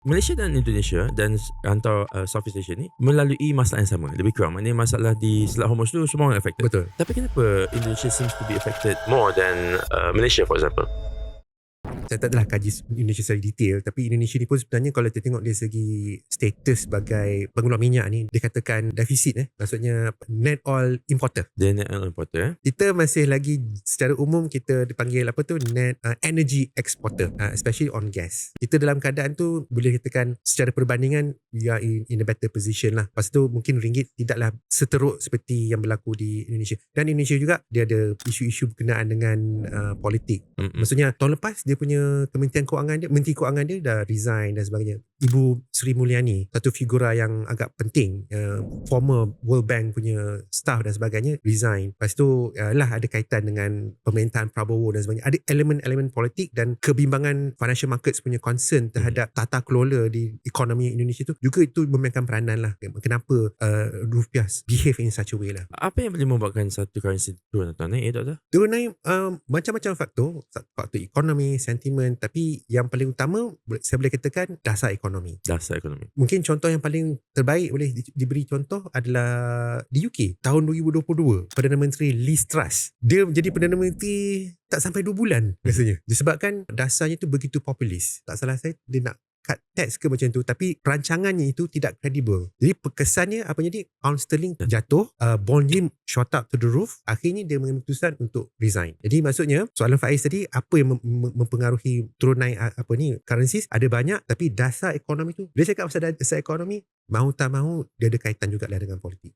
Malaysia dan Indonesia dan antara Southeast Asia ni melalui masalah yang sama. Lebih kurang maknanya masalah di Selat Hormuz tu semua orang affected. Betul. Tapi kenapa Indonesia seems to be affected more than Malaysia for example? Saya tak adalah kaji Indonesia secara detail, tapi Indonesia ni pun sebenarnya kalau kita tengok dari segi status sebagai pengeluar minyak ni, dikatakan defisit maksudnya net oil importer. Dia net oil importer. Kita masih lagi secara umum kita dipanggil apa tu, net energy exporter, especially on gas. Kita dalam keadaan tu boleh katakan secara perbandingan we are in a better position lah. Lepas tu mungkin ringgit tidaklah seteruk seperti yang berlaku di Indonesia. Dan Indonesia juga dia ada isu-isu berkenaan dengan politik. Maksudnya tahun lepas dia punya Kementerian Kewangan dia, Menteri Kewangan dia dah resign dan sebagainya. Ibu Sri Mulyani, satu figura yang agak penting, former World Bank punya staff dan sebagainya, resign. Lepas tu lah ada kaitan dengan pemerintahan Prabowo dan sebagainya. Ada elemen-elemen politik dan kebimbangan financial markets punya concern terhadap tata kelola di ekonomi Indonesia tu juga itu memainkan peranan lah. Kenapa rupiah behave in such a way lah. Apa yang boleh membuatkan satu currency turun atau naik, Doktor? Turun naik macam-macam faktor ekonomi, sentimen, tapi yang paling utama saya boleh katakan dasar ekonomi. Dasar ekonomi. Mungkin contoh yang paling terbaik boleh diberi contoh adalah di UK tahun 2022, Perdana Menteri Liz Truss, dia menjadi Perdana Menteri tak sampai 2 bulan rasanya. Disebabkan dasarnya tu begitu populis. Tak salah saya dia nak cut tax ke macam tu, tapi perancangannya itu tidak kredibel. Jadi kesannya apa jadi, pound sterling jatuh, bond yield shot up to the roof, akhirnya dia mengambil keputusan untuk resign. Jadi maksudnya soalan Faiz tadi, apa yang mempengaruhi turun naik currencies, ada banyak, tapi dasar ekonomi tu, dia cakap pasal dasar ekonomi, mahu tak mahu dia ada kaitan juga lah dengan politik.